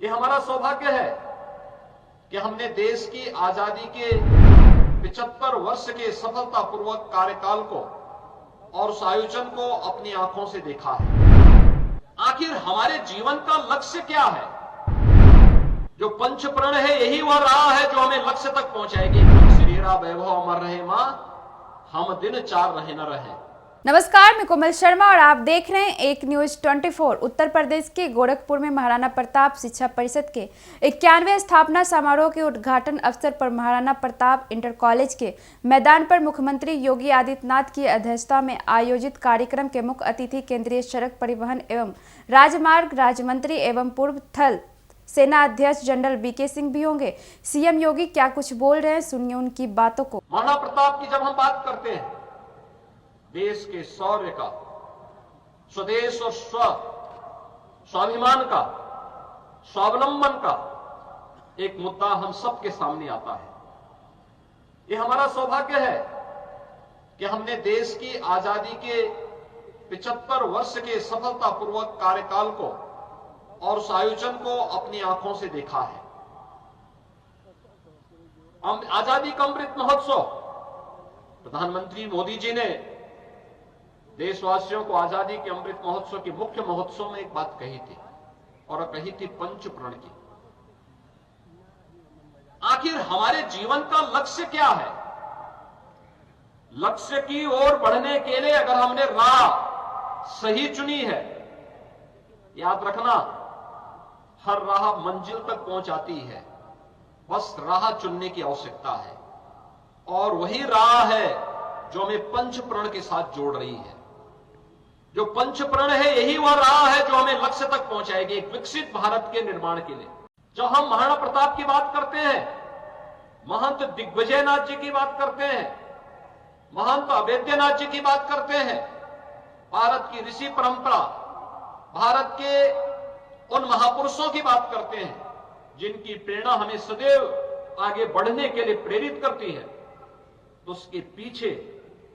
ये हमारा सौभाग्य है कि हमने देश की आजादी के 75 वर्ष के सफलतापूर्वक कार्यकाल को और उस आयोजन को अपनी आंखों से देखा है। आखिर हमारे जीवन का लक्ष्य क्या है? जो पंचप्रण है यही वह राह है जो हमें लक्ष्य तक पहुंचाएगी। श्रीरा वैभव अमर रहे मां, हम दिन चार रहे न रहे। नमस्कार, मैं कोमल शर्मा और आप देख रहे हैं एक न्यूज 24। उत्तर प्रदेश के गोरखपुर में महाराणा प्रताप शिक्षा परिषद के 91वें स्थापना समारोह के उद्घाटन अवसर पर महाराणा प्रताप इंटर कॉलेज के मैदान पर मुख्यमंत्री योगी आदित्यनाथ की अध्यक्षता में आयोजित कार्यक्रम के मुख्य अतिथि केंद्रीय सड़क परिवहन एवं राजमार्ग राज्य मंत्री एवं पूर्व थल सेना अध्यक्ष जनरल वीके सिंह भी होंगे। सीएम योगी क्या कुछ बोल रहे हैं, सुनिए उनकी बातों को। महाराणा प्रताप की जब हम बात करते हैं, देश के शौर्य का, स्वदेश और स्वाभिमान का, स्वावलंबन का एक मुद्दा हम सबके सामने आता है। ये हमारा सौभाग्य है कि हमने देश की आजादी के 75 वर्ष के सफलतापूर्वक कार्यकाल को और उस आयोजन को अपनी आंखों से देखा है। आजादी का अमृत महोत्सव, प्रधानमंत्री मोदी जी ने देशवासियों को आजादी के अमृत महोत्सव के मुख्य महोत्सव में एक बात कही थी और कही थी पंचप्रण की। आखिर हमारे जीवन का लक्ष्य क्या है? लक्ष्य की ओर बढ़ने के लिए अगर हमने राह सही चुनी है, याद रखना हर राह मंजिल तक पहुंचाती है, बस राह चुनने की आवश्यकता है। और वही राह है जो हमें पंचप्रण के साथ जोड़ रही है। जो पंचप्रण है यही वह राह है जो हमें लक्ष्य तक पहुंचाएगी, एक विकसित भारत के निर्माण के लिए। जब हम महाराणा प्रताप की बात करते हैं, महंत दिग्विजयनाथ जी की बात करते हैं, महंत अवेद्यनाथ जी की बात करते हैं, भारत की ऋषि परंपरा, भारत के उन महापुरुषों की बात करते हैं जिनकी प्रेरणा हमें सदैव आगे बढ़ने के लिए प्रेरित करती है, तो उसके पीछे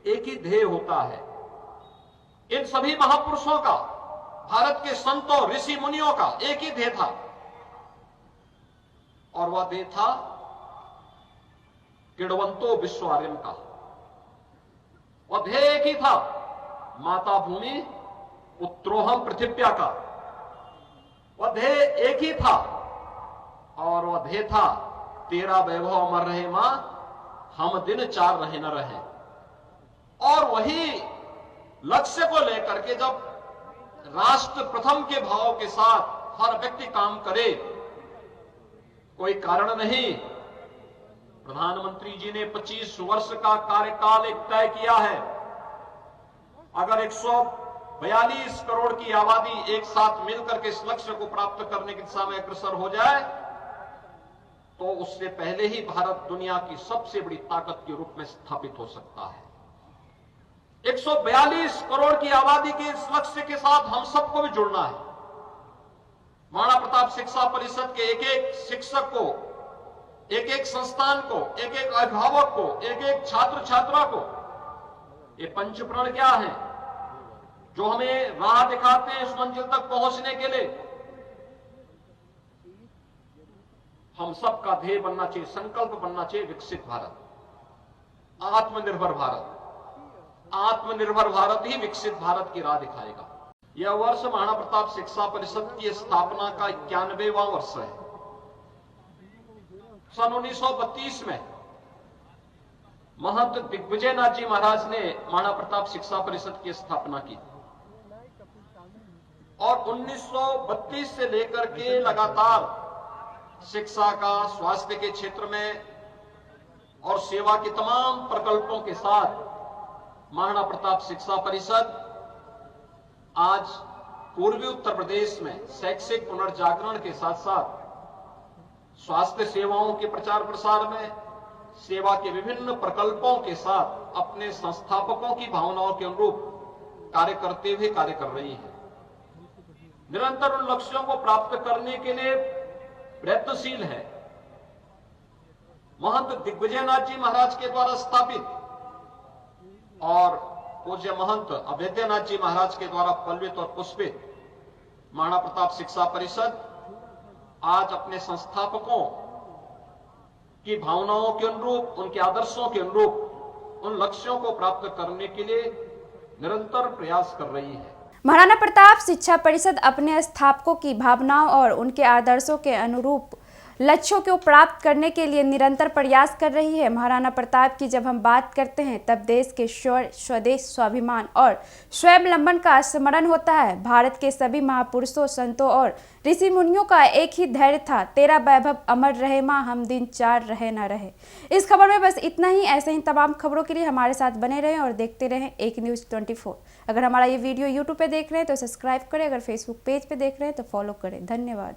एक ही ध्येय होता है। इन सभी महापुरुषों का, भारत के संतों ऋषि मुनियों का एक ही ध्येय था, और वह ध्येय था किड़वंतो विश्वार्यम का। वह ध्येय एक ही था, माता भूमि पुत्रोहम पृथिव्या का। वह ध्येय एक ही था और वह ध्येय था तेरा वैभव अमर रहे मां, हम दिन चार रहे न रहे। और वही लक्ष्य को लेकर के जब राष्ट्र प्रथम के भाव के साथ हर व्यक्ति काम करे, कोई कारण नहीं। प्रधानमंत्री जी ने 25 वर्ष का कार्यकाल एक तय किया है। अगर 142 करोड़ की आबादी एक साथ मिलकर के इस लक्ष्य को प्राप्त करने की दिशा में अग्रसर हो जाए, तो उससे पहले ही भारत दुनिया की सबसे बड़ी ताकत के रूप में स्थापित हो सकता है। 142 करोड़ की आबादी के इस लक्ष्य के साथ हम सबको भी जुड़ना है। महाराणा प्रताप शिक्षा परिषद के एक एक शिक्षक को, एक एक संस्थान को, एक एक अभिभावक को, एक एक छात्र छात्रा को ये पंचप्रण क्या है जो हमें राह दिखाते हैं इस मंजिल तक पहुंचने के लिए। हम सबका ध्येय बनना चाहिए, संकल्प बनना चाहिए विकसित भारत, आत्मनिर्भर भारत। आत्मनिर्भर भारत ही विकसित भारत की राह दिखाएगा। यह वर्ष महाराणा प्रताप शिक्षा परिषद की स्थापना का 91वां वर्ष है। सन 1932 में महंत दिग्विजयनाथ जी महाराज ने महाराणा प्रताप शिक्षा परिषद की स्थापना की और 1932 से लेकर के लगातार शिक्षा का, स्वास्थ्य के क्षेत्र में और सेवा के तमाम प्रकल्पों के साथ महाराणा प्रताप शिक्षा परिषद आज पूर्वी उत्तर प्रदेश में शैक्षिक पुनर्जागरण के साथ साथ स्वास्थ्य सेवाओं के प्रचार प्रसार में, सेवा के विभिन्न प्रकल्पों के साथ अपने संस्थापकों की भावनाओं के अनुरूप कार्य करते हुए कार्य कर रही है। निरंतर उन लक्ष्यों को प्राप्त करने के लिए प्रयत्नशील है। महंत दिग्विजयनाथ जी महाराज के द्वारा स्थापित और पूज्य महंत अवेद्यनाथ जी महाराज के द्वारा पल्वित और पुष्पित महाराणा प्रताप शिक्षा परिषद आज अपने संस्थापकों की भावनाओं के अनुरूप, उनके आदर्शों के अनुरूप उन लक्ष्यों को प्राप्त करने के लिए निरंतर प्रयास कर रही है। महाराणा प्रताप शिक्षा परिषद अपने स्थापकों की भावनाओं और उनके आदर्शों के अनुरूप लक्ष्यों को प्राप्त करने के लिए निरंतर प्रयास कर रही है। महाराणा प्रताप की जब हम बात करते हैं तब देश के शौर्य, स्वदेश, स्वाभिमान और स्वावलंबन का स्मरण होता है। भारत के सभी महापुरुषों, संतों और ऋषि मुनियों का एक ही धैर्य था, तेरा वैभव अमर रहे माँ, हम दिन चार रहे ना रहे। इस खबर में बस इतना ही। ऐसे ही तमाम खबरों के लिए हमारे साथ बने रहें और देखते रहें एक न्यूज़ 24। अगर हमारा ये वीडियो यूट्यूब पे देख रहे हैं तो सब्सक्राइब करें, अगर फेसबुक पेज पे देख रहे हैं तो फॉलो करें। धन्यवाद।